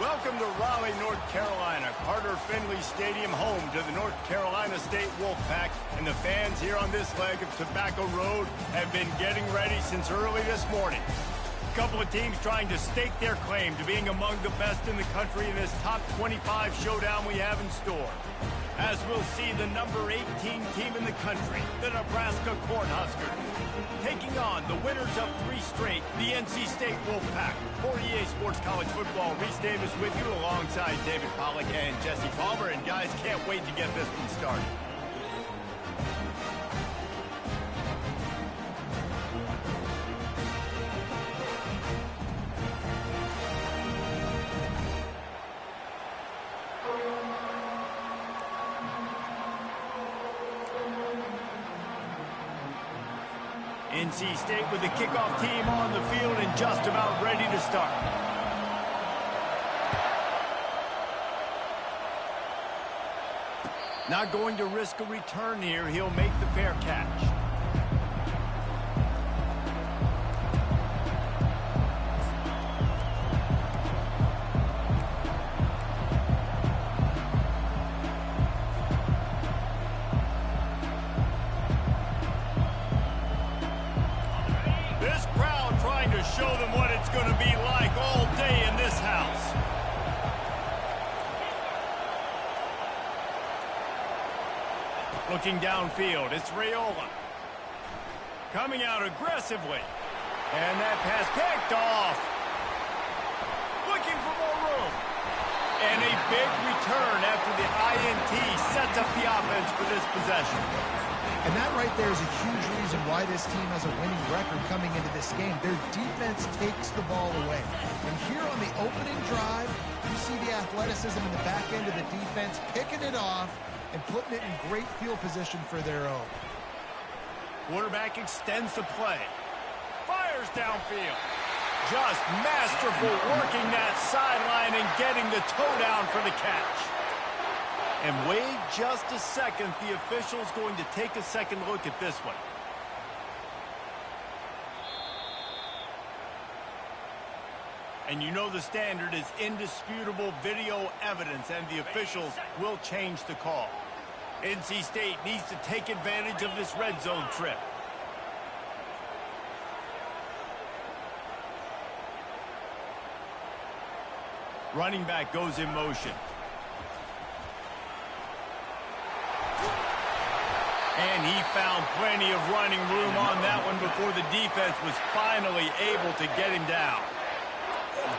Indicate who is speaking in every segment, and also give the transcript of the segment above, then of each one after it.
Speaker 1: Welcome to Raleigh, North Carolina, Carter Finley Stadium, home to the North Carolina State Wolfpack. And the fans here on this leg of Tobacco Road have been getting ready since early this morning. A couple of teams trying to stake their claim to being among the best in the country in this top 25 showdown we have in store. As we'll see the number 18 team in the country, the Nebraska Cornhuskers, taking on the winners of 3 straight, the NC State Wolfpack. For EA Sports College Football, Reese Davis with you alongside David Pollack and Jesse Palmer. And guys, can't wait to get this one started. NC State with the kickoff team on the field and just about ready to start. Not going to risk a return here. He'll make the fair catch. Show them what it's going to be like all day in this house. Looking downfield, it's Raiola. Coming out aggressively. And that pass picked off. Looking for more room. And a big return after the INT sets up the offense for this possession.
Speaker 2: And that right there is a huge reason why this team has a winning record coming into this game. Their defense takes the ball away. And here on the opening drive, you see the athleticism in the back end of the defense, picking it off and putting it in great field position for their own.
Speaker 1: Quarterback extends the play. Fires downfield. Just masterful working that sideline and getting the toe down for the catch. And wait just a second, the official's going to take a second look at this one. And you know the standard is indisputable video evidence, and the officials will change the call. NC State needs to take advantage of this red zone trip. Running back goes in motion. And he found plenty of running room on that one before the defense was finally able to get him down.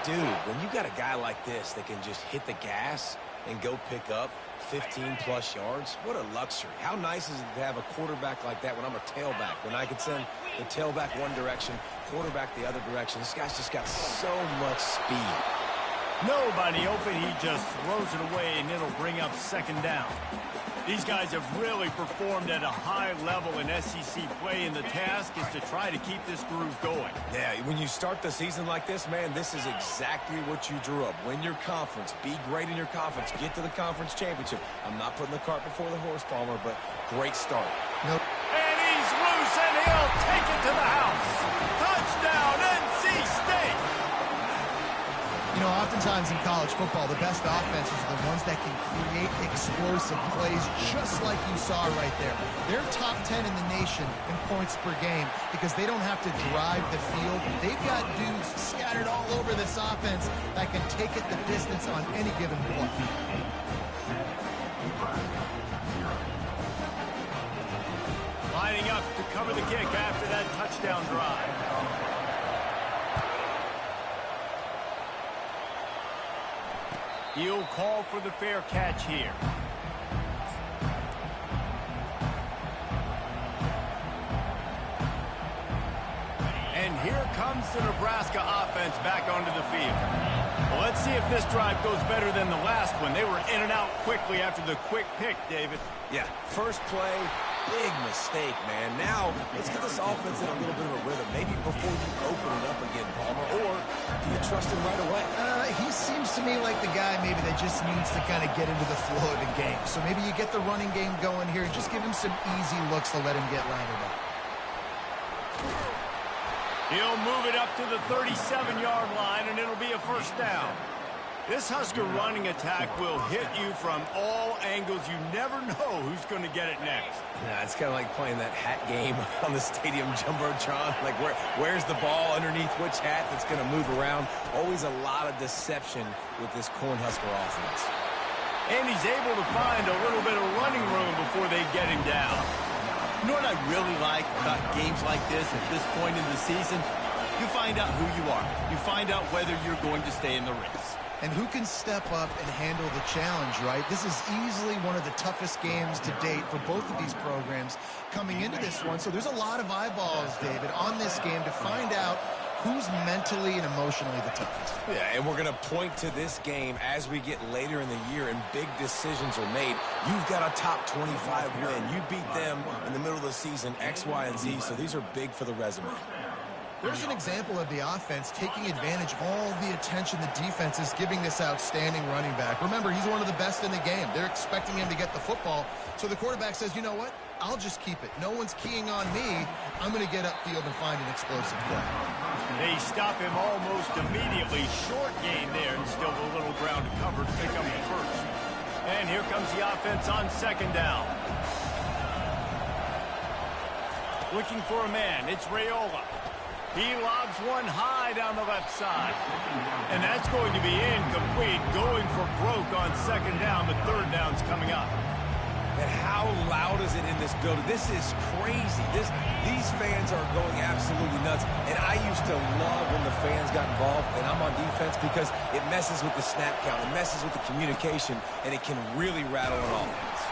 Speaker 3: Dude, when you got a guy like this that can just hit the gas and go pick up 15-plus yards, what a luxury. How nice is it to have a quarterback like that when I'm a tailback, when I can send the tailback one direction, quarterback the other direction. This guy's just got so much speed.
Speaker 1: Nobody open, he just throws it away, and it'll bring up second down. These guys have really performed at a high level in SEC play, and the task is to try to keep this groove going.
Speaker 3: Yeah, when you start the season like this, man, this is exactly what you drew up. Win your conference. Be great in your conference. Get to the conference championship. I'm not putting the cart before the horse, Palmer, but great start.
Speaker 2: Nope.
Speaker 1: And he's loose, and he'll take it to the house. Touchdown, NC State!
Speaker 2: You know, oftentimes in college football, the best offenses are the ones that can create explosive plays just like you saw right there. They're top 10 in the nation in points per game because they don't have to drive the field. They've got dudes scattered all over this offense that can take it the distance on any given play.
Speaker 1: Lining up to cover the kick after that touchdown drive. He'll call for the fair catch here. And here comes the Nebraska offense back onto the field. Well, let's see if this drive goes better than the last one. They were in and out quickly after the quick pick, David.
Speaker 3: Yeah, first play, big mistake, man. Now, let's get this offense in a little bit of a rhythm. Maybe before you open it up again, Palmer, or do you trust him right away?
Speaker 2: He seems to me like the guy maybe that just needs to kind of get into the flow of the game. So maybe you get the running game going here and just give him some easy looks to let him get lined up.
Speaker 1: He'll move it up to the 37-yard line, and it'll be a first down. This Husker running attack will hit you from all angles. You never know who's going to get it next.
Speaker 3: Yeah, it's kind of like playing that hat game on the stadium jumbotron. Like, where's the ball underneath which hat that's going to move around? Always a lot of deception with this Cornhusker offense.
Speaker 1: And he's able to find a little bit of running room before they get him down.
Speaker 4: You know what I really like about games like this at this point in the season? You find out who you are. You find out whether you're going to stay in the race.
Speaker 2: And who can step up and handle the challenge, right? This is easily one of the toughest games to date for both of these programs coming into this one. So there's a lot of eyeballs, David, on this game to find out who's mentally and emotionally the toughest.
Speaker 3: Yeah, and we're going to point to this game as we get later in the year and big decisions are made. You've got a top 25 win. You beat them in the middle of the season, X, Y, and Z, so these are big for the resume.
Speaker 2: There's an example of the offense taking advantage of all the attention the defense is giving this outstanding running back. Remember, he's one of the best in the game. They're expecting him to get the football. So the quarterback says, you know what? I'll just keep it. No one's keying on me. I'm going to get upfield and find an explosive play.
Speaker 1: They stop him almost immediately. Short gain there and still a little ground to cover to pick up the first. And here comes the offense on second down. Looking for a man. It's Raiola. He lobs one high down the left side. And that's going to be incomplete. Going for broke on second down, but third down's coming up.
Speaker 3: And how loud is it in this building? This is crazy. These fans are going absolutely nuts. And I used to love when the fans got involved, and I'm on defense because it messes with the snap count. It messes with the communication, and it can really rattle an offense.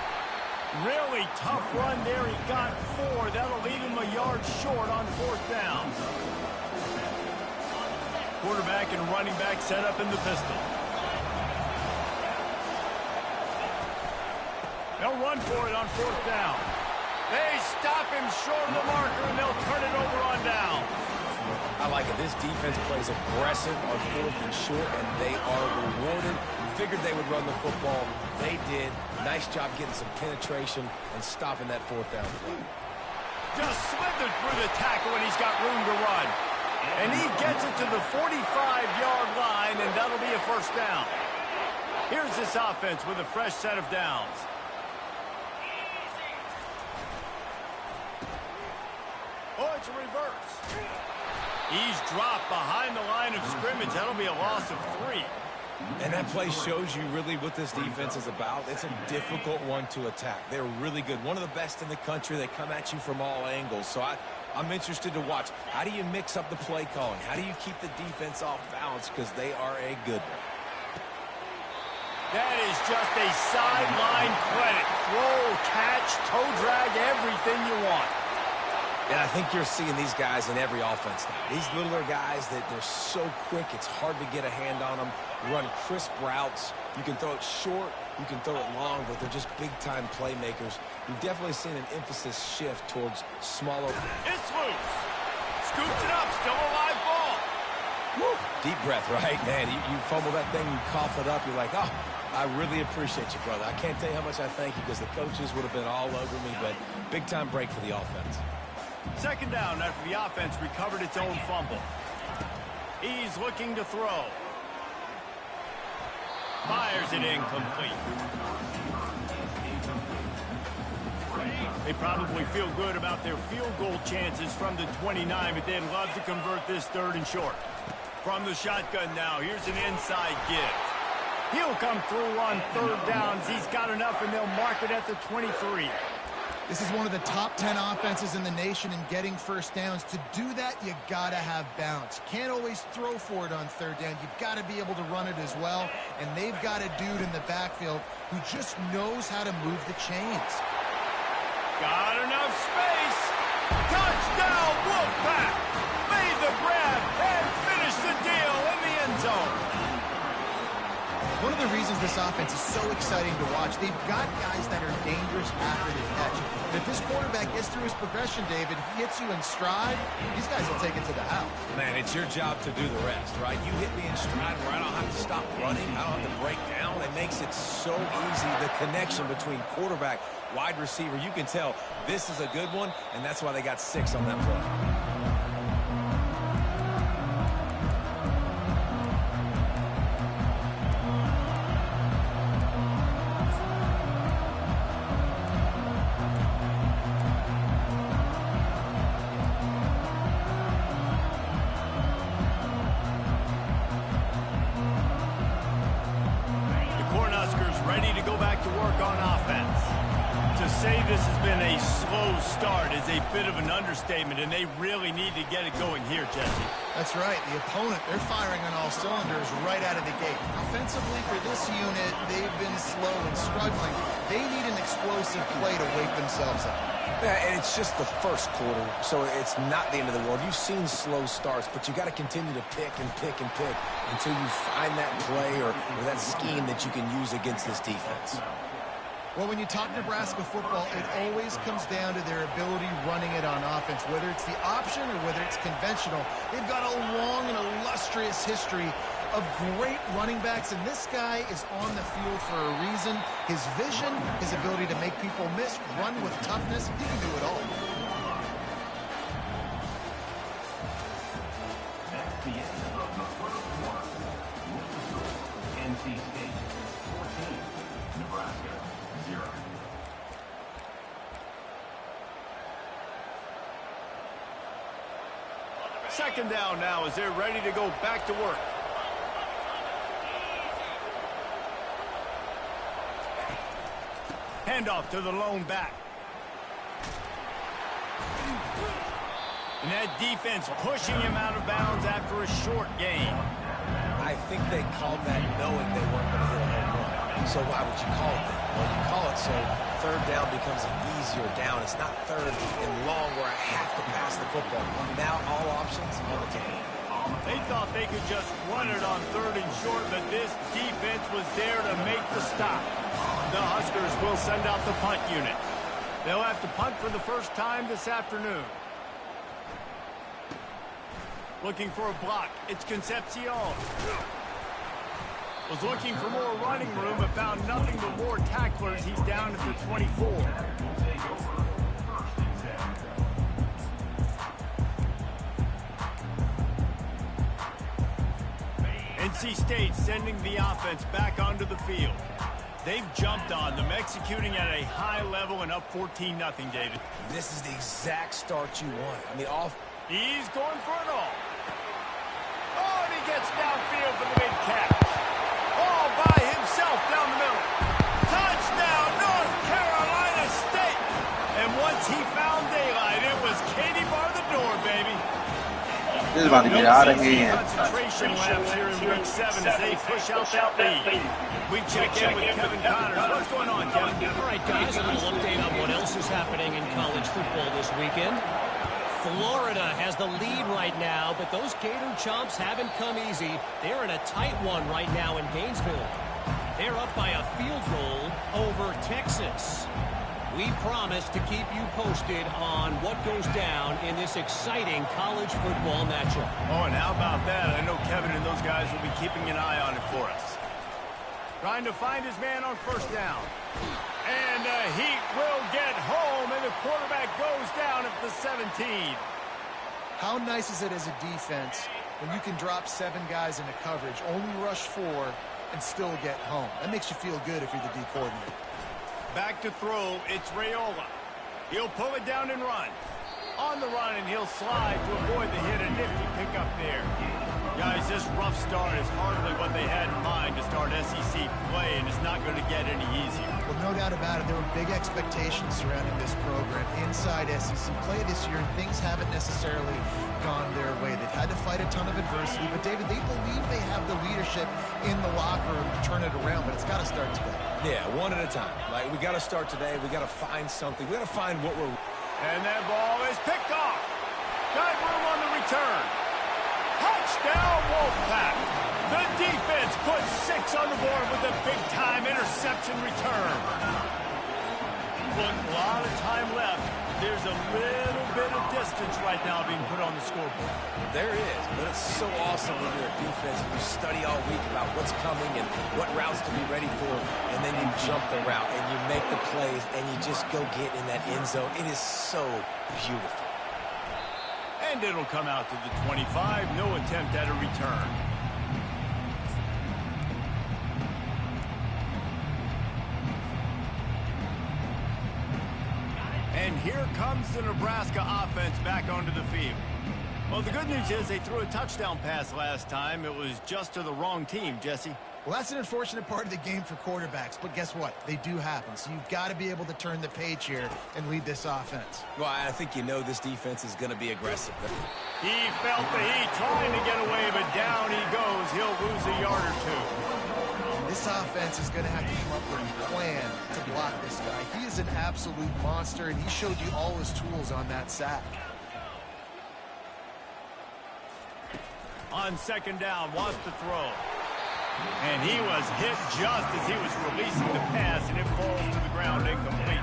Speaker 1: Really tough run there. He got 4. That'll leave him a yard short on fourth down. Quarterback and running back set up in the pistol. They'll run for it on fourth down. They stop him short of the marker, and they'll turn it over on down.
Speaker 3: I like it. This defense plays aggressive on fourth and short, and they are rewarded. Figured they would run the football. They did. Nice job getting some penetration and stopping that fourth down play.
Speaker 1: Just slithered through the tackle, and he's got room to run. And he gets it to the 45-yard line, and that'll be a first down. Here's this offense with a fresh set of downs. Oh, it's a reverse. He's dropped behind the line of scrimmage. That'll be a loss of 3.
Speaker 3: And that play shows you really what this defense is about. It's a difficult one to attack. They're really good. One of the best in the country. They come at you from all angles. So I'm interested to watch. How do you mix up the play calling? How do you keep the defense off balance? Because they are a good one.
Speaker 1: That is just a sideline credit. Throw, catch, toe drag, everything you want.
Speaker 3: And I think you're seeing these guys in every offense now. These littler guys, that they're so quick, it's hard to get a hand on them. Run crisp routes. You can throw it short, you can throw it long, but they're just big-time playmakers. You've definitely seen an emphasis shift towards smaller.
Speaker 1: It's loose. Scoops it up. Still a live ball.
Speaker 3: Woo. Deep breath, right? Man, you fumble that thing, you cough it up, you're like, oh, I really appreciate you, brother. I can't tell you how much I thank you because the coaches would have been all over me, but big-time break for the offense.
Speaker 1: Second down after the offense recovered its own fumble. He's looking to throw. Fires it incomplete. They probably feel good about their field goal chances from the 29, but they'd love to convert this third and short. From the shotgun now, here's an inside give. He'll come through on third downs. He's got enough, and they'll mark it at the 23.
Speaker 2: This is one of the top 10 offenses in the nation in getting first downs. To do that, you gotta have balance. You can't always throw for it on third down. You've got to be able to run it as well. And they've got a dude in the backfield who just knows how to move the chains.
Speaker 1: Got enough space. Touchdown, Wolfpack. Made the grab and finished the deal in the end zone.
Speaker 2: One of the reasons this offense is so exciting to watch, they've got guys that are dangerous after the catch. And if this quarterback gets through his progression, David, he hits you in stride, these guys will take it to the house.
Speaker 3: Man, it's your job to do the rest, right? You hit me in stride where I don't have to stop running. I don't have to break down. It makes it so easy, the connection between quarterback, wide receiver. You can tell this is a good one, and that's why they got 6 on that play.
Speaker 1: To say this has been a slow start is a bit of an understatement, and they really need to get it going here, Jesse.
Speaker 2: That's right. The opponent, they're firing on all cylinders right out of the gate. Offensively, for this unit, they've been slow and struggling. They need an explosive play to wake themselves up.
Speaker 3: Yeah, and it's just the first quarter, so it's not the end of the world. You've seen slow starts, but you got to continue to pick and pick and pick until you find that play or that scheme that you can use against this defense.
Speaker 2: Well, when you talk Nebraska football, it always comes down to their ability running it on offense, whether it's the option or whether it's conventional. They've got a long and illustrious history of great running backs, and this guy is on the field for a reason. His vision, his ability to make people miss, run with toughness, he can do it all.
Speaker 5: That's the end of the first quarter. NC State 14, Nebraska 0.
Speaker 1: Second down now as they're ready to go back to work. Handoff to the lone back. And that defense pushing him out of bounds after a short gain.
Speaker 3: I think they called that knowing they weren't going to hit a home run. So why would you call it that? Well, you call it so third down becomes an easier down. It's not third and long where I have to pass the football. Now all options on the table.
Speaker 1: They thought they could just run it on third and short, but this defense was there to make the stop. The Huskers will send out the punt unit. They'll have to punt for the first time this afternoon. Looking for a block. It's Concepcion. Was looking for more running room, but found nothing but more tacklers. He's down at the 24. NC State sending the offense back onto the field. They've jumped on them, executing at a high level and up 14-0, David.
Speaker 3: This is the exact start you want. I mean,
Speaker 1: He's going for it all. Oh, and he gets downfield for the big catch. All by himself down the middle. Touchdown, North Carolina State. And once he found daylight, it was Katie bar the door, baby.
Speaker 6: This is about to get out of hand.
Speaker 1: Concentration laps here in week 7 as they push out that lead. We check in with Kevin Connors. What's going on, Kevin?
Speaker 7: All right, guys, a little update on what else is happening in college football this weekend. Florida has the lead right now, but those Gator Chomps haven't come easy. They're in a tight one right now in Gainesville. They're up by a field goal over Texas. We promise to keep you posted on what goes down in this exciting college football matchup.
Speaker 1: Oh, and how about that? I know Kevin and those guys will be keeping an eye on it for us. Trying to find his man on first down. And the Heat will get home, and the quarterback goes down at the 17.
Speaker 2: How nice is it as a defense when you can drop 7 guys into coverage, only rush 4, and still get home? That makes you feel good if you're the D coordinator.
Speaker 1: Back to throw, it's Raiola. He'll pull it down and run. On the run, and he'll slide to avoid the hit. A nifty pickup there. Guys, this rough start is hardly what they had in mind to start SEC play, and it's not going to get any easier.
Speaker 2: Well, no doubt about it. There were big expectations surrounding this program inside SEC play this year, and things haven't necessarily gone their way. They've had to fight a ton of adversity, but, David, they believe they have the leadership in the locker room to turn it around, but it's got to start today.
Speaker 3: Yeah, one at a time. Like, we got to start today. We got to find something. We got to find what we're...
Speaker 1: And that ball is picked off. Got room on the return. Touchdown, Wolfpack. The defense puts 6 on the board with a big-time interception return. But a lot of time left. There's a little bit of distance right now being put on the scoreboard.
Speaker 3: There is, but it's so awesome when you're a defense and you study all week about what's coming and what routes to be ready for, and then you jump the route and you make the plays and you just go get in that end zone. It is so beautiful.
Speaker 1: And it'll come out to the 25. No attempt at a return. And here comes the Nebraska offense back onto the field. Well, the good news is they threw a touchdown pass last time. It was just to the wrong team, Jesse.
Speaker 2: Well, that's an unfortunate part of the game for quarterbacks, but guess what? They do happen, so you've got to be able to turn the page here and lead this offense.
Speaker 3: Well, I think you know this defense is going to be aggressive.
Speaker 1: He felt the heat trying to get away, but down he goes. He'll lose a yard or two.
Speaker 2: This offense is going to have to come up with a plan to block this guy. He is an absolute monster, and he showed you all his tools on that sack.
Speaker 1: On second down, wants to throw. And he was hit just as he was releasing the pass, and it falls to the ground incomplete.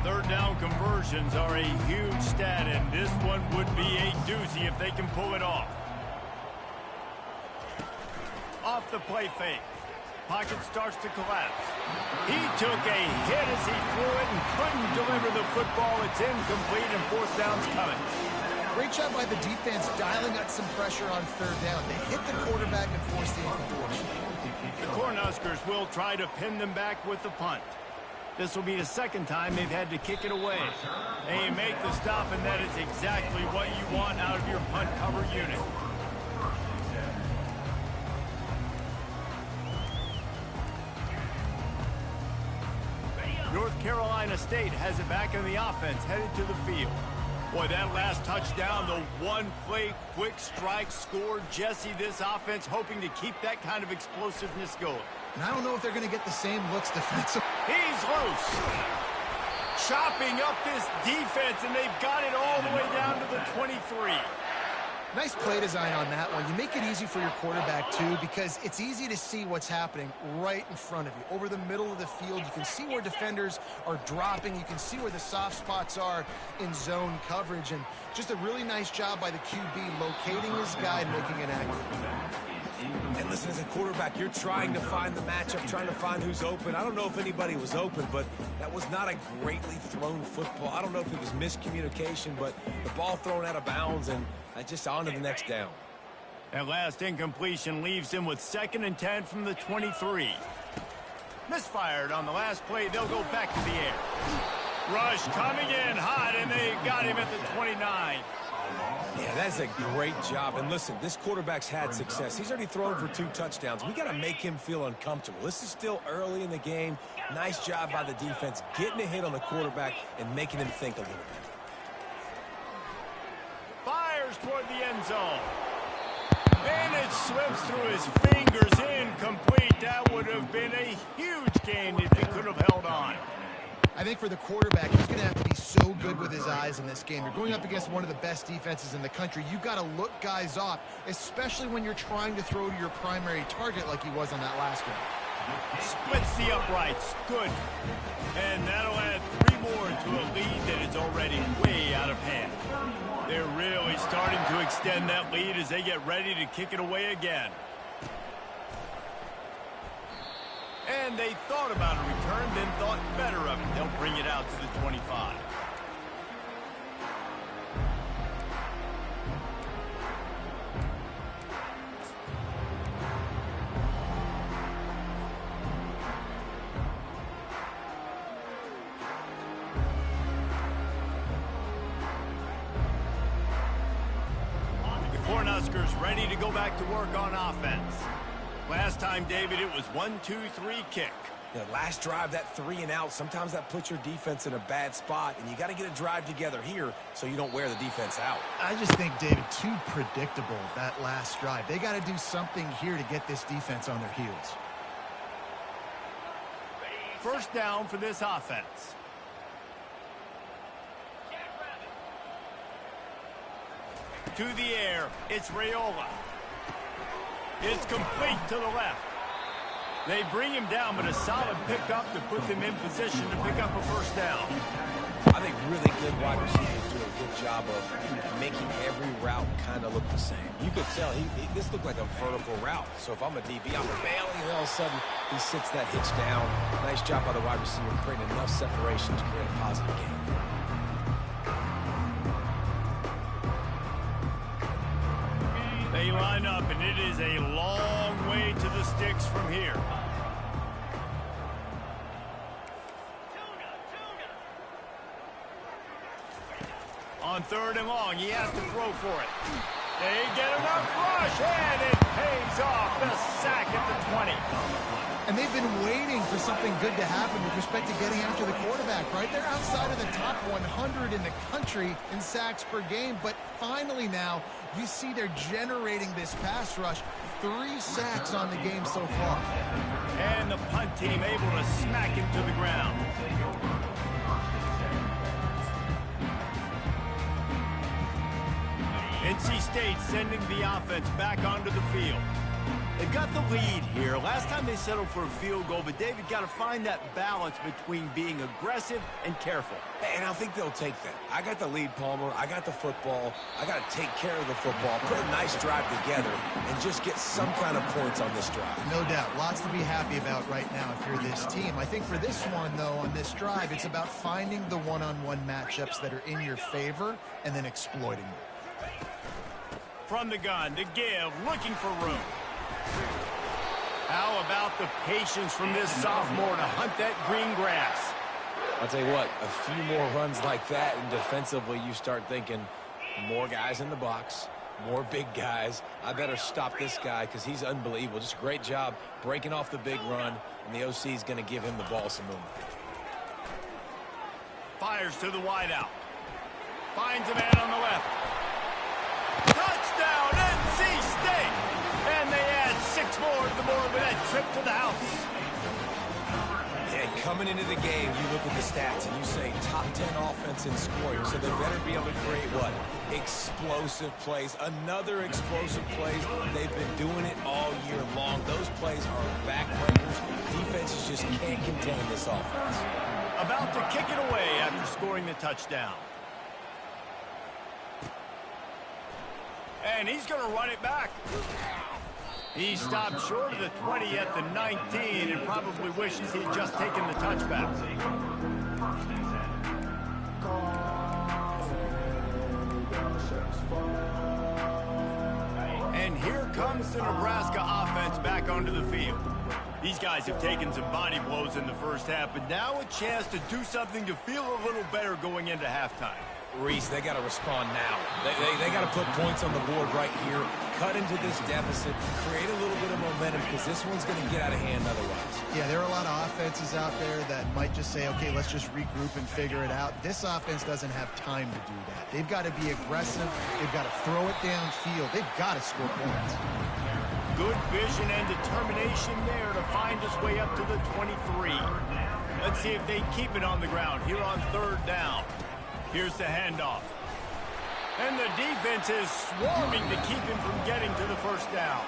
Speaker 1: Third down conversions are a huge stat, and this one would be a doozy if they can pull it off. Off the play fake. Pocket starts to collapse. He took a hit as he threw it and couldn't deliver the football. It's incomplete, and fourth down's coming.
Speaker 2: Great job by the defense dialing up some pressure on third down. They hit the quarterback and forced the incompletion.
Speaker 1: The Cornhuskers will try to pin them back with the punt. This will be the second time they've had to kick it away. They make the stop, and that is exactly what you want out of your punt cover unit. North Carolina State has it back in the offense, headed to the field. Boy, that last touchdown, the one-play quick strike score. Jesse, this offense hoping to keep that kind of explosiveness going.
Speaker 2: And I don't know if they're going to get the same looks defensively.
Speaker 1: He's loose. Chopping up this defense, and they've got it all the way down to the 23.
Speaker 2: Nice play design on that one. You make it easy for your quarterback, too, because it's easy to see what's happening right in front of you. Over the middle of the field, you can see where defenders are dropping. You can see where the soft spots are in zone coverage. And just a really nice job by the QB locating his guy and making it accurate.
Speaker 3: And listen, as a quarterback, you're trying to find the matchup, trying to find who's open. I don't know if anybody was open, but that was not a greatly thrown football. I don't know if it was miscommunication, but the ball thrown out of bounds, and just on to the next down.
Speaker 1: That last incompletion leaves him with 2nd and 10 from the 23. Misfired on the last play. They'll go back to the air. Rush coming in hot, and they got him at the 29.
Speaker 3: Yeah, that's a great job. And listen, this quarterback's had success. He's already thrown for 2 touchdowns. We got to make him feel uncomfortable. This is still early in the game. Nice job by the defense, getting a hit on the quarterback and making him think a little bit.
Speaker 1: Fires toward the end zone. And it slips through his fingers. Incomplete. That would have been a huge gain if he could have held on.
Speaker 2: I think for the quarterback, he's going to have to be so good with his eyes in this game. You're going up against one of the best defenses in the country. You've got to look guys off, especially when you're trying to throw to your primary target like he was on that last one.
Speaker 1: Splits the uprights. Good. And that'll add 3 more to a lead that is already way out of hand. They're really starting to extend that lead as they get ready to kick it away again. And they thought about a return, then thought better of it. They'll bring it out to the 25. The Cornhuskers ready to go back to work on offense. Last time, David, it was 1-2-3 kick.
Speaker 3: Yeah, last drive, that 3 and out, sometimes that puts your defense in a bad spot, and you got to get a drive together here so you don't wear the defense out.
Speaker 2: I just think, David, too predictable, that last drive. They got to do something here to get this defense on their heels.
Speaker 1: First down for this offense. To the air, it's Raiola. It's complete to the left. They bring him down, but a solid pickup to put them in position to pick up a first down.
Speaker 3: I think really good wide receivers do a good job of making every route kind of look the same. You could tell this looked like a vertical route. So if I'm a DB, I'm bailing, and all of a sudden he sits that hitch down. Nice job by the wide receiver creating enough separation to create a positive gain.
Speaker 1: They line up, and it is a long way to the sticks from here. On 3rd and long, he has to throw for it. They get enough rush, and it pays off. The sack at the 20.
Speaker 2: And they've been waiting for something good to happen with respect to getting after the quarterback, right? They're outside of the top 100 in the country in sacks per game, but finally now you see they're generating this pass rush. 3 sacks on the game so far.
Speaker 1: And the punt team able to smack him to the ground. NC State sending the offense back onto the field.
Speaker 4: They've got the lead here. Last time they settled for a field goal, but David got to find that balance between being aggressive and careful.
Speaker 3: And I think they'll take that. I got the lead, Palmer. I got the football. I got to take care of the football, put a nice drive together, and just get some kind of points on this drive.
Speaker 2: No doubt. Lots to be happy about right now if you're this team. I think for this one, though, on this drive, it's about finding the one-on-one matchups that are in your favor and then exploiting them.
Speaker 1: From the gun to give, looking for room. How about the patience from this sophomore to hunt that green grass?
Speaker 3: I'll tell you what, a few more runs like that, and defensively you start thinking more guys in the box, more big guys. I better stop this guy because he's unbelievable. Just a great job breaking off the big run, and the OC is going to give him the ball some movement.
Speaker 1: Fires to the wideout. Finds a man on the left. Touchdown, NC State! And they add 6 more to the board with that trip to the house.
Speaker 3: And coming into the game, you look at the stats and you say top 10 offense in scoring, so they better be able to create what? Explosive plays. Another explosive plays. They've been doing it all year long. Those plays are backbreakers. Defenses just can't contain this offense.
Speaker 1: About to kick it away after scoring the touchdown. And he's going to run it back. He stopped short of the 20 at the 19 and probably wishes he'd just taken the touchback. And here comes the Nebraska offense back onto the field. These guys have taken some body blows in the first half, but now a chance to do something to feel a little better going into halftime.
Speaker 3: Reese, they got to respond now. They got to put points on the board right here, cut into this deficit, create a little bit of momentum because this one's going to get out of hand otherwise.
Speaker 2: Yeah, there are a lot of offenses out there that might just say, okay, let's just regroup and figure it out. This offense doesn't have time to do that. They've got to be aggressive. They've got to throw it downfield. They've got to score points.
Speaker 1: Good vision and determination there to find his way up to the 23. Let's see if they keep it on the ground here on 3rd down. Here's the handoff. And the defense is swarming to keep him from getting to the 1st down.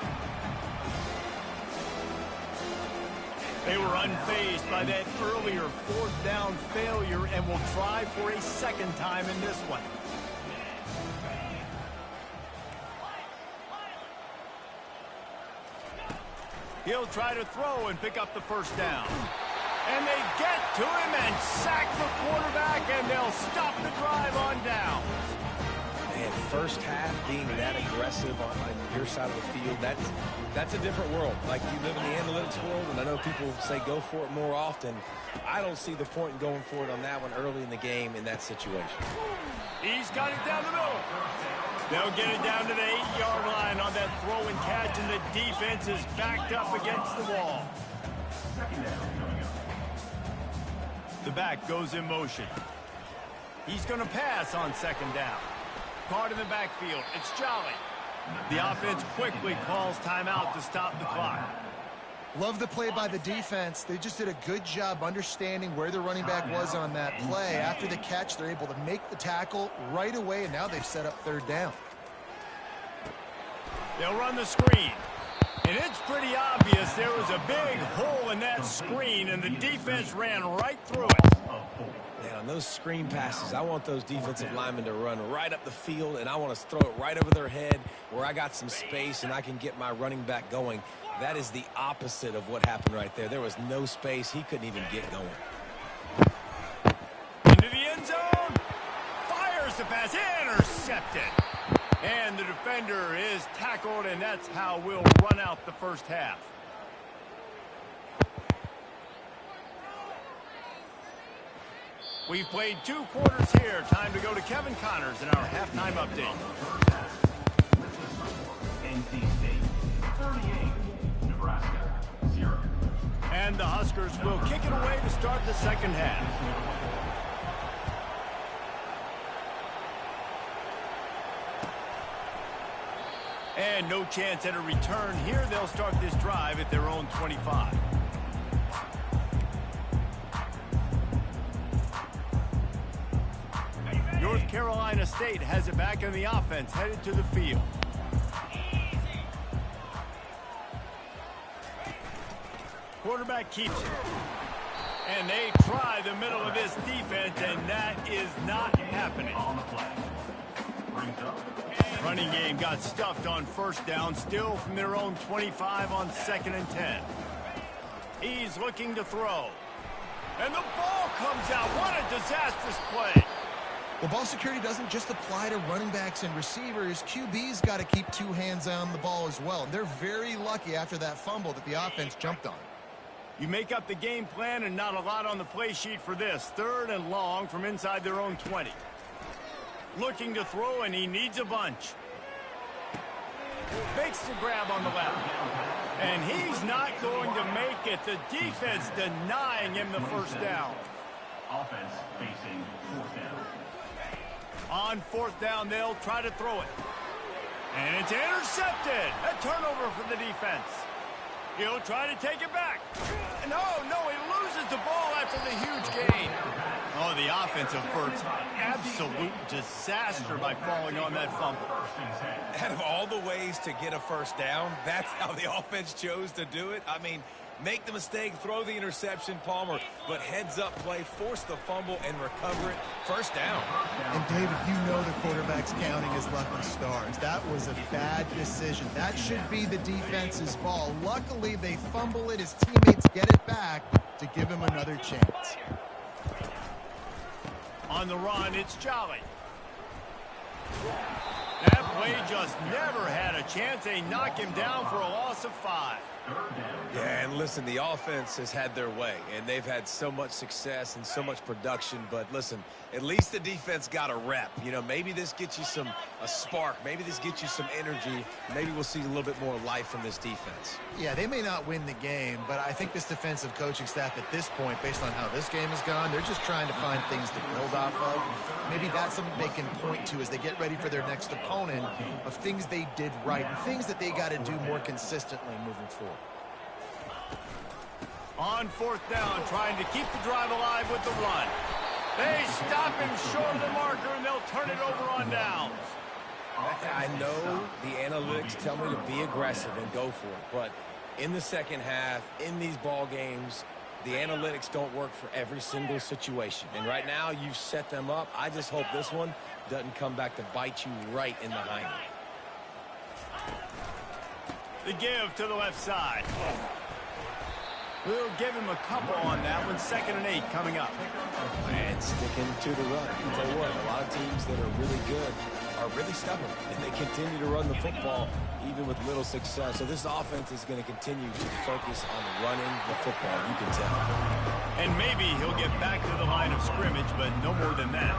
Speaker 1: They were unfazed by that earlier 4th down failure and will try for a 2nd time in this one. He'll try to throw and pick up the 1st down. And they get to him and sack the quarterback, and they'll stop the drive on down.
Speaker 3: Man, first half being that aggressive on your side of the field, that's a different world. Like, you live in the analytics world, and I know people say go for it more often. I don't see the point in going for it on that one early in the game in that situation.
Speaker 1: He's got it down the middle. They'll get it down to the 8-yard line on that throw and catch, and the defense is backed up against the wall. The back goes in motion. He's going to pass on 2nd down. Caught in the backfield. It's Jolly. The offense quickly calls timeout to stop the clock.
Speaker 2: Love the play by the defense. They just did a good job understanding where the running back was on that play. After the catch, they're able to make the tackle right away, and now they've set up 3rd down.
Speaker 1: They'll run the screen. And it's pretty obvious there was a big hole in that screen, and the defense ran right through it.
Speaker 3: Now, on those screen passes, I want those defensive linemen to run right up the field, and I want to throw it right over their head where I got some space and I can get my running back going. That is the opposite of what happened right there. There was no space. He couldn't even get going.
Speaker 1: Into the end zone. Fires the pass. Intercepted. And the defender is tackled, and that's how we'll run out the 1st half. We've played 2 quarters here. Time to go to Kevin Connors in our halftime update.
Speaker 5: NC State 38, Nebraska 0.
Speaker 1: And the Huskers will kick it away to start the second half. And no chance at a return here. They'll start this drive at their own 25. North Carolina State has it back in the offense, headed to the field. Quarterback keeps it. And they try the middle of this defense, and that is not happening. Running game got stuffed on first down, still from their own 25 on 2nd and 10. He's looking to throw. And the ball comes out. What a disastrous play.
Speaker 2: Well, ball security doesn't just apply to running backs and receivers. QB's got to keep two hands on the ball as well. And they're very lucky after that fumble that the offense jumped on.
Speaker 1: You make up the game plan and not a lot on the play sheet for this. 3rd and long from inside their own 20. Looking to throw, and he needs a bunch. Makes the grab on the left. And he's not going to make it. The defense denying him the first down.
Speaker 5: Offense facing 4th down.
Speaker 1: On 4th down, they'll try to throw it. And it's intercepted. A turnover for the defense. He'll try to take it back. No, he loses the ball after the huge gain. Oh, the offensive effort's absolute disaster by falling on that fumble.
Speaker 3: Out of all the ways to get a first down, that's how the offense chose to do it. I mean, make the mistake, throw the interception, Palmer, but heads-up play, force the fumble, and recover it. First down.
Speaker 2: And, David, you know the quarterback's counting his lucky stars. That was a bad decision. That should be the defense's ball. Luckily, they fumble it. His teammates get it back to give him another chance.
Speaker 1: On the run, it's Jolly. That play just never had a chance. They knock him down for a loss of 5.
Speaker 3: Yeah, and listen, the offense has had their way, and they've had so much success and so much production. But listen, at least the defense got a rep. You know, maybe this gets you a spark. Maybe this gets you some energy. Maybe we'll see a little bit more life from this defense.
Speaker 2: Yeah, they may not win the game, but I think this defensive coaching staff at this point, based on how this game has gone, they're just trying to find things to build off of. Maybe that's something they can point to as they get ready for their next opponent, of things they did right, things that they got to do more consistently moving forward.
Speaker 1: On 4th down, trying to keep the drive alive with the run. They stop him short of the marker, and they'll turn it over on downs.
Speaker 3: I know the analytics tell me to be aggressive and go for it, but in the second half, in these ball games, the analytics don't work for every single situation. And right now, you've set them up. I just hope this one doesn't come back to bite you right in the hind.
Speaker 1: The give to the left side. We'll give him a couple on that one. 2nd and 8 coming up.
Speaker 3: And sticking to the run. I'll tell you what, a lot of teams that are really good are really stubborn, and they continue to run the football even with little success. So this offense is going to continue to focus on running the football, you can tell.
Speaker 1: And maybe he'll get back to the line of scrimmage, but no more than that.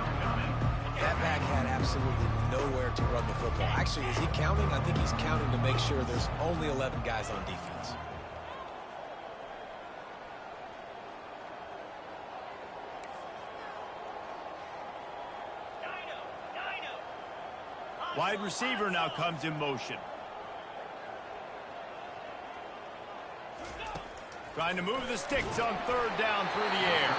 Speaker 3: That back had absolutely nowhere to run the football. Actually, is he counting? I think he's counting to make sure there's only 11 guys on defense.
Speaker 1: Wide receiver now comes in motion. Trying to move the sticks on 3rd down through the air.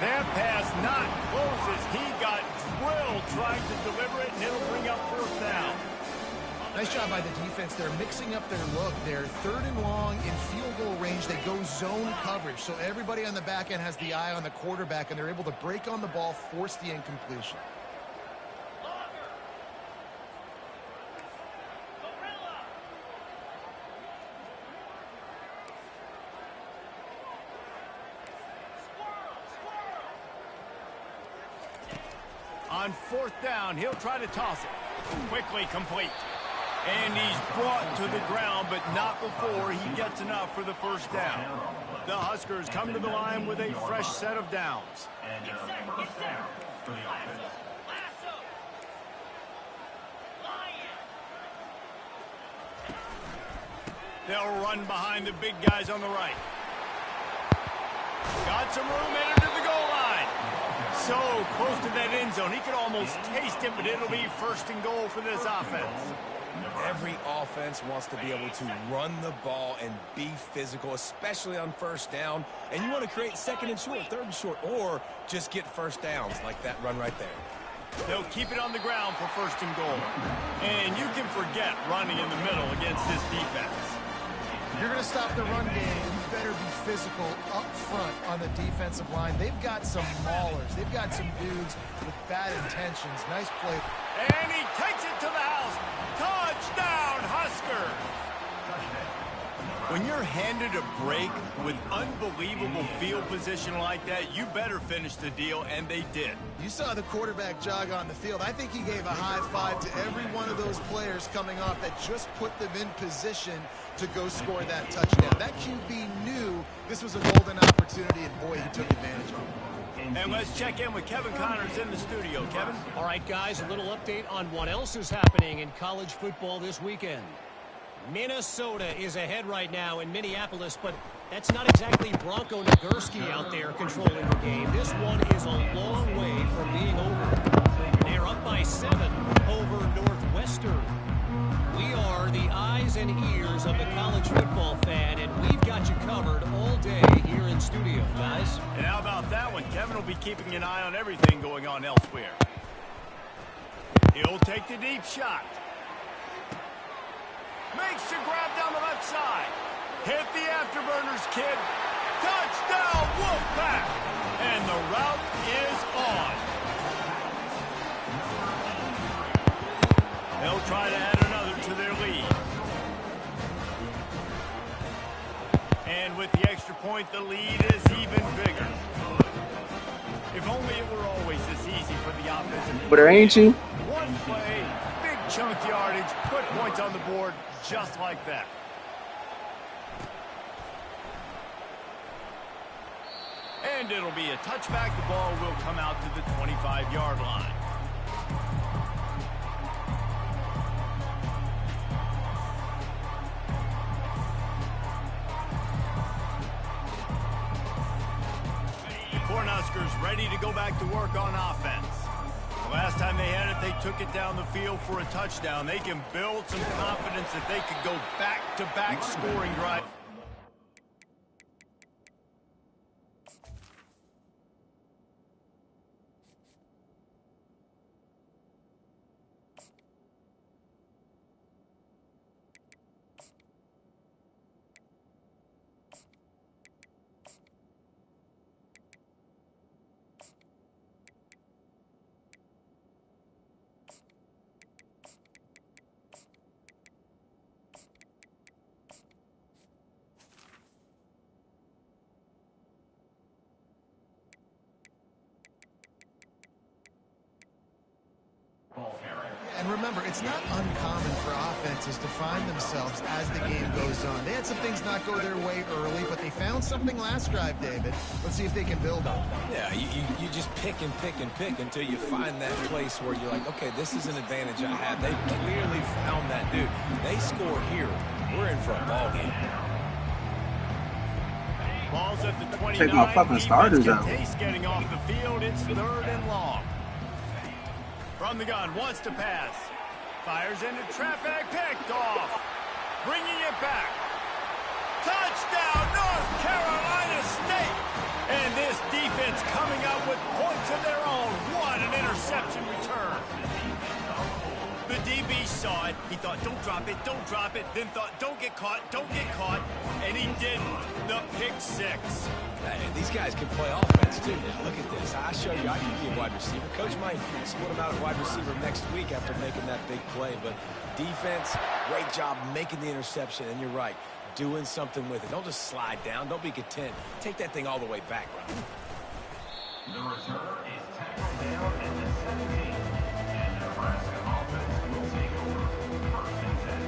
Speaker 1: That pass not close as he got drilled trying to deliver it, and it'll bring up 4th down.
Speaker 2: Nice job by the defense. They're mixing up their look. They're 3rd and long in field goal range. They go zone coverage, so everybody on the back end has the eye on the quarterback, and they're able to break on the ball, force the incompletion.
Speaker 1: On 4th down, he'll try to toss it. Quickly complete. And he's brought to the ground, but not before he gets enough for the first down. The Huskers come to the line with a fresh set of downs.
Speaker 5: And first down for the offense.
Speaker 1: They'll run behind the big guys on the right. Got some room, headed to the goal line. So close to that end zone. He could almost taste it, but it'll be first and goal for this offense.
Speaker 3: Every offense wants to be able to run the ball and be physical, especially on first down. And you want to create second and short, third and short, or just get first downs like that run right there.
Speaker 1: They'll keep it on the ground for first and goal. And you can forget running in the middle against this defense.
Speaker 2: If you're going to stop the run game, you better be physical up front on the defensive line. They've got some maulers. They've got some dudes with bad intentions. Nice play.
Speaker 1: And he takes it to the house. Touchdown, Huskers! When you're handed a break with unbelievable field position like that, you better finish the deal, and they did.
Speaker 2: You saw the quarterback jog on the field. I think he gave a high five to every one of those players coming off that just put them in position to go score that touchdown. That QB knew this was a golden opportunity, and boy, he took advantage of it.
Speaker 1: And let's check in with Kevin Connors in the studio. Kevin?
Speaker 7: All right, guys, a little update on what else is happening in college football this weekend. Minnesota is ahead right now in Minneapolis, but that's not exactly Bronco Nagurski out there controlling the game. This one is a long way from being over. They're up by 7 over Northwestern. We are the eyes and ears of the college football fan, and we've got you covered all day here in studio, guys.
Speaker 1: And how about that one? Kevin will be keeping an eye on everything going on elsewhere. He'll take the deep shot. Makes the grab down the left side. Hit the afterburners, kid. Touchdown, Wolfpack! And the route is on. They'll try to add another to their lead. And with the extra point, the lead is even bigger. If only it were always this easy for the offensive.
Speaker 6: But ain't you?
Speaker 1: One play, big chunk yardage, put points on the board just like that. And it'll be a touchback. The ball will come out to the 25-yard line. The Cornhuskers ready to go back to work on offense. The last time they had it, they took it down the field for a touchdown. They can build some confidence that they could go back-to-back scoring drive.
Speaker 2: And remember, it's not uncommon for offenses to find themselves as the game goes on. They had some things not go their way early, but they found something last drive, David. Let's see if they can build on it.
Speaker 3: Yeah, you just pick and pick and pick until you find that place where you're like, okay, this is an advantage I have. They clearly found that, dude. They score here. We're in for a ball game.
Speaker 1: Ball's at the 29.
Speaker 6: Take my fucking starters out.
Speaker 1: Case getting off the field. It's 3rd and long. From the gun, wants to pass. Fires into traffic, picked off. Bringing it back. Touchdown, North Carolina State. And this defense coming up with points of their own. What an interception return. The DB saw it. He thought, don't drop it, don't drop it. Then thought, don't get caught, don't get caught. And he didn't. The pick 6.
Speaker 3: Hey, these guys can play offense, too. Look at this. I show you I can be a wide receiver. Coach might split him out at wide receiver next week after making that big play. But defense, great job making the interception. And you're right, doing something with it. Don't just slide down. Don't be content. Take that thing all the way back, bro.
Speaker 5: The returner is tackled down at the 17. And Nebraska offense will take over 1st and 10.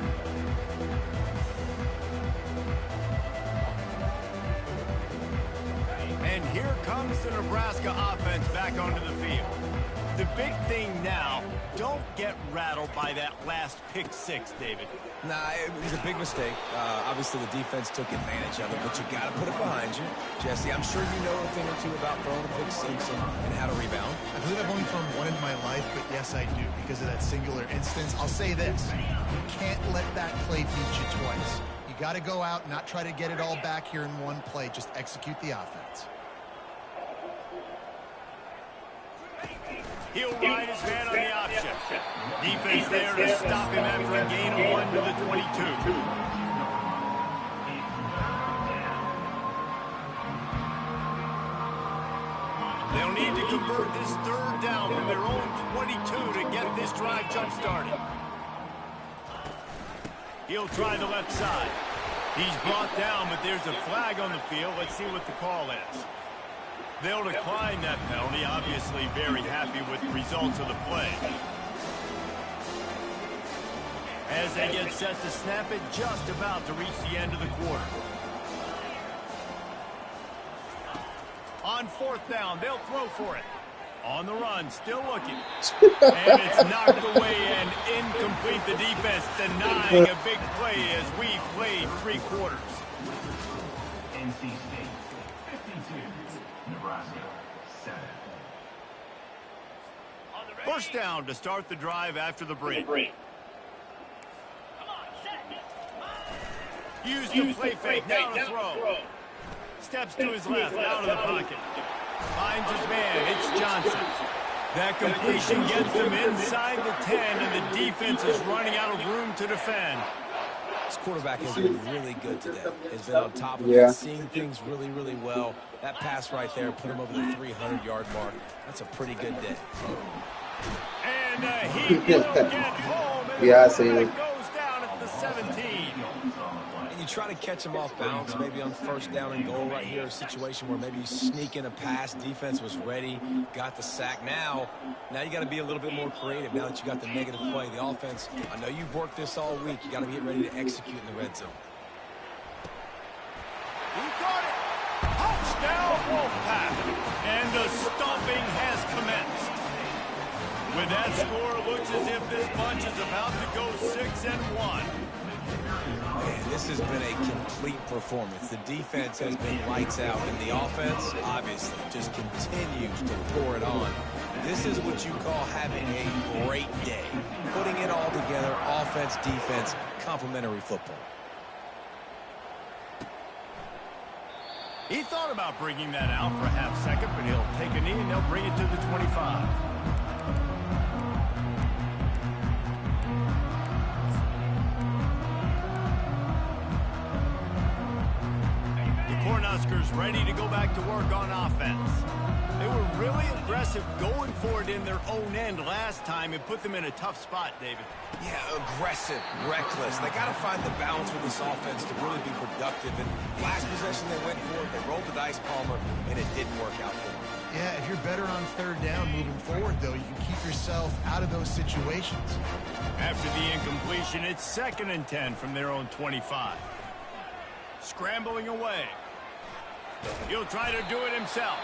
Speaker 1: And here comes the Nebraska offense back onto the field. The big thing now, don't get rattled by that last pick six, David.
Speaker 3: Nah, it was a big mistake. Obviously, the defense took advantage of it, but you got to put it behind you. Jesse, I'm sure you know a thing or two about throwing a pick six and how to rebound.
Speaker 2: I believe I've only thrown one in my life, but yes, I do, because of that singular instance. I'll say this. You can't let that play beat you twice. You got to go out and not try to get it all back here in one play. Just execute the offense.
Speaker 1: He'll ride his man on the option. Defense there to stop him after a gain of 1 to the 22. They'll need to convert this third down from their own 22 to get this drive jump-started. He'll try the left side. He's brought down, but there's a flag on the field. Let's see what the call is. They'll decline that penalty, obviously very happy with the results of the play. As they get set to snap it, just about to reach the end of the quarter. On fourth down, they'll throw for it. On the run, still looking. And it's knocked away and incomplete. The defense denying a big play as we played 3 quarters.
Speaker 5: NC State 52, Nebraska 7.
Speaker 1: First down to start the drive after the break. Use the play fake, now to throw. Steps to his left, out of the pocket. Finds his man, it's Johnson. That completion gets them inside the 10, and the defense is running out of room to defend.
Speaker 3: This quarterback has been really good today. He's been on top of it, seeing things really, really well. That pass right there put him over the 300-yard mark. That's a pretty good day.
Speaker 1: And he will get home, and
Speaker 6: Yeah, I see you.
Speaker 1: goes down at the 17.
Speaker 3: And you try to catch him off balance, maybe on first down and goal right here, a situation where maybe you sneak in a pass, defense was ready, got the sack. Now you got to be a little bit more creative now that you got the negative play. The offense, I know you've worked this all week. You got to get ready to execute in the red zone.
Speaker 1: He got it. Touchdown, Wolfpack. And the stomping has commenced. With that score, it looks as if this bunch is about to go 6-1.
Speaker 3: Man, this has been a complete performance. The defense has been lights out, and the offense, obviously, just continues to pour it on. This is what you call having a great day. Putting it all together, offense, defense, complementary football.
Speaker 1: He thought about bringing that out for a half second, but he'll take a knee and they'll bring it to the 25. Cornhuskers ready to go back to work on offense. They were really aggressive going for it in their own end last time and put them in a tough spot, David.
Speaker 3: Yeah, aggressive, reckless. They got to find the balance with this offense to really be productive. And last possession they went for it, they rolled the dice, Palmer, and it didn't work out for them.
Speaker 2: Yeah, if you're better on third down moving forward, though, you can keep yourself out of those situations. After
Speaker 1: the incompletion, it's 2nd and 10 from their own 25. Scrambling away. He'll try to do it himself.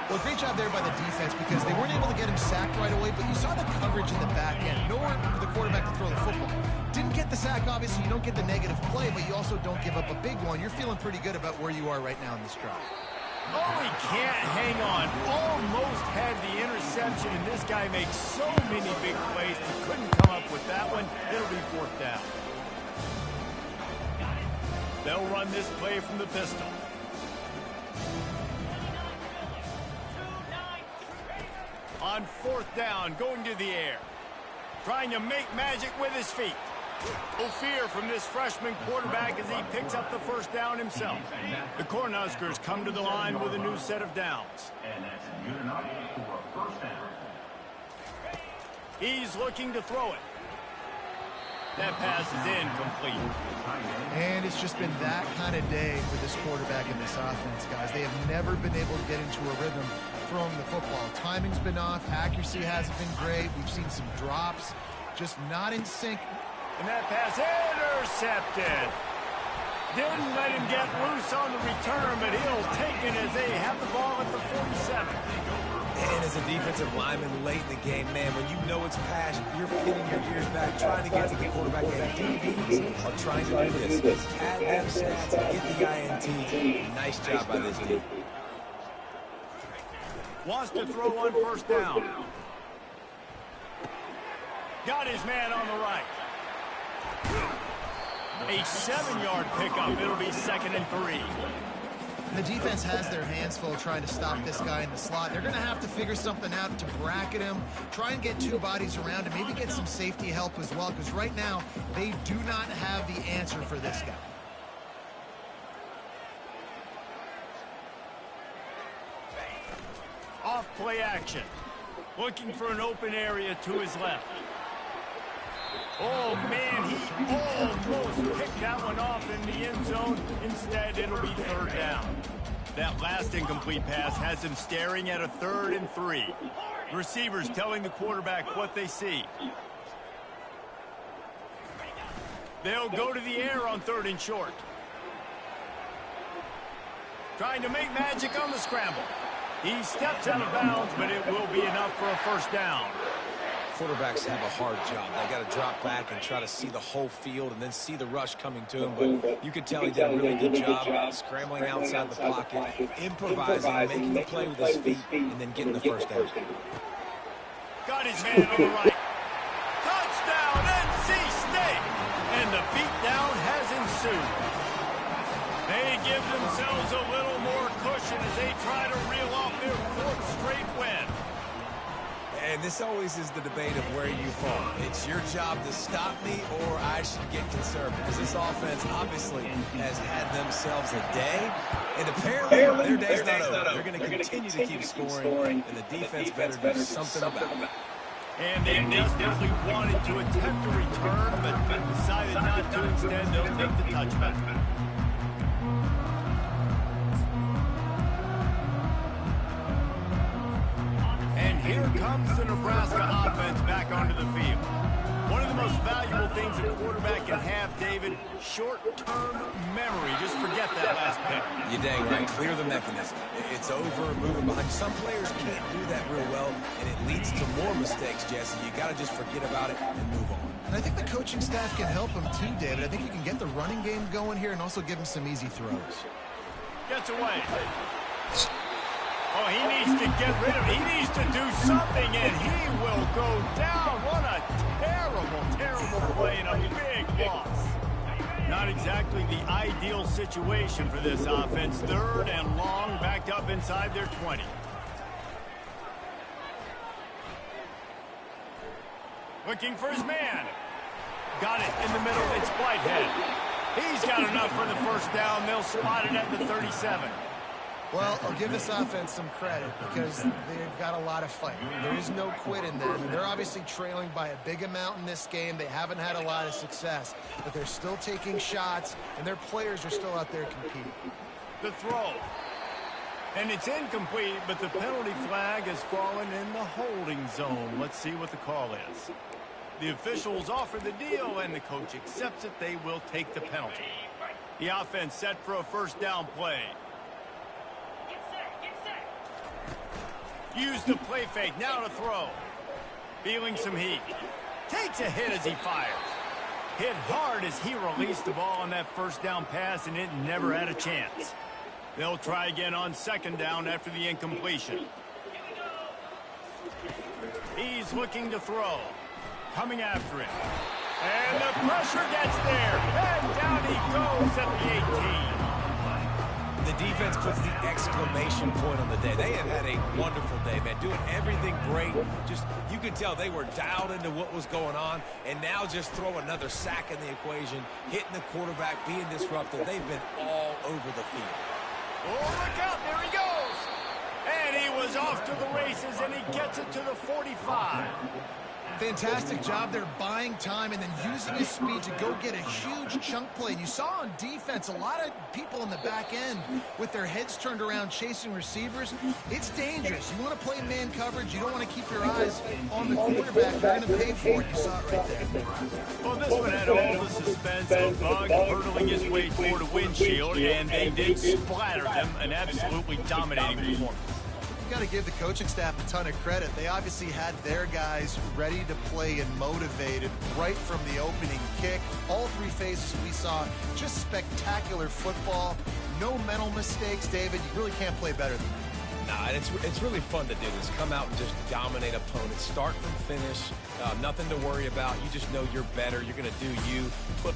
Speaker 2: Well, great job there by the defense because they weren't able to get him sacked right away, but you saw the coverage in the back end. Nowhere for the quarterback to throw the football. Didn't get the sack, obviously. You don't get the negative play, but you also don't give up a big one. You're feeling pretty good about where you are right now in this drive.
Speaker 1: Oh, he can't hang on. Almost had the interception, and this guy makes so many big plays, but couldn't come up with that one. It'll be 4th down. They'll run this play from the pistol. On 4th down, going to the air. Trying to make magic with his feet. No fear from this freshman quarterback as he picks up the first down himself. The Cornhuskers come to the line with a new set of downs.
Speaker 5: And that's good enough for a first down.
Speaker 1: He's looking to throw it. That pass is incomplete.
Speaker 2: And it's just been that kind of day for this quarterback and this offense, guys. They have never been able to get into a rhythm throwing the football. Timing's been off. Accuracy hasn't been great. We've seen some drops. Just not in sync.
Speaker 1: And that pass intercepted. Didn't let him get loose on the return, but he'll take it as they have the ball at the 47.
Speaker 3: And as a defensive lineman late in the game, man, when you know it's passed, you're pinning your ears back, trying to get to the quarterback, and DBs are trying to do this. Pad them stats, get the INT. Nice job by this D.
Speaker 1: Wants to throw on first down. Got his man on the right. A 7-yard pickup. It'll be 2nd and 3.
Speaker 2: The defense has their hands full trying to stop this guy in the slot. They're going to have to figure something out to bracket him, try and get 2 bodies around him, maybe get some safety help as well, because right now they do not have the answer for this guy.
Speaker 1: Off play action. Looking for an open area to his left. Oh, man, he almost picked that one off in the end zone. Instead, it'll be 3rd down. That last incomplete pass has him staring at a 3rd and 3. Receivers telling the quarterback what they see. They'll go to the air on 3rd and short. Trying to make magic on the scramble. He steps out of bounds, but it will be enough for a 1st down.
Speaker 3: Quarterbacks have a hard job. They got to drop back and try to see the whole field and then see the rush coming to him. But you could tell he did a really good job scrambling outside the pocket, improvising, making the play with his feet, and then getting the 1st down.
Speaker 1: Got his man on the right. Touchdown, NC State! And the beatdown has ensued. They give themselves a little more cushion as they try to reel off their 4th straight win.
Speaker 3: And this always is the debate of where you fall. It's your job to stop me, or I should get concerned, because this offense obviously has had themselves a day, and apparently their day's not over. They're going to continue to keep scoring, and the defense better do something about it.
Speaker 1: And they desperately wanted to attempt a return, but decided not to. Instead, they'll take the touchback. And here comes the Nebraska offense back onto the field. One of the most valuable things a quarterback can have, David, short-term memory. Just forget that last pick.
Speaker 3: You're dang right. Clear the mechanism. It's over, moving behind. Some players can't do that real well, and it leads to more mistakes, Jesse. You got to just forget about it and move on.
Speaker 2: And I think the coaching staff can help him too, David. I think you can get the running game going here and also give him some easy throws.
Speaker 1: Gets away. Oh, he needs to get rid of it. He needs to do something, and he will go down. What a terrible, terrible play and a big loss. Not exactly the ideal situation for this offense. 3rd and long, backed up inside their 20. Looking for his man. Got it in the middle. It's Whitehead. He's got enough for the 1st down. They'll spot it at the 37.
Speaker 2: Well, I'll give this offense some credit because they've got a lot of fight. There is no quit in them. They're obviously trailing by a big amount in this game. They haven't had a lot of success, but they're still taking shots, and their players are still out there competing.
Speaker 1: The throw. And it's incomplete, but the penalty flag has fallen in the holding zone. Let's see what the call is. The officials offer the deal, and the coach accepts it. They will take the penalty. The offense set for a 1st down play. Use the play fake, now to throw. Feeling some heat. Takes a hit as he fires. Hit hard as he released the ball on that 1st down pass, and it never had a chance. They'll try again on 2nd down after the incompletion. He's looking to throw. Coming after him. And the pressure gets there. And down he goes at the 18.
Speaker 3: The defense puts the exclamation point on the day. They have had a wonderful day, man. Doing everything great. Just, you could tell they were dialed into what was going on. And now just throw another sack in the equation. Hitting the quarterback, being disruptive. They've been all over the field.
Speaker 1: Oh, look out. There he goes. And he was off to the races, and he gets it to the 45.
Speaker 2: Fantastic job there buying time and then using his speed to go get a huge chunk play. And you saw on defense a lot of people in the back end with their heads turned around chasing receivers. It's dangerous. You want to play man coverage. You don't want to keep your eyes on the quarterback. You're going to pay for it. You saw it right there.
Speaker 1: Well, this one had all the suspense of Bug hurtling his way toward a windshield, and they did splatter them, an absolutely dominating performance.
Speaker 2: Got to give the coaching staff a ton of credit. They obviously had their guys ready to play and motivated right from the opening kick. All three phases we saw just spectacular football. No mental mistakes, David. You really can't play better than that.
Speaker 3: Nah, and it's really fun to do this. Come out and just dominate opponents. Start from finish. Nothing to worry about. You just know you're better. You're going to do you. Put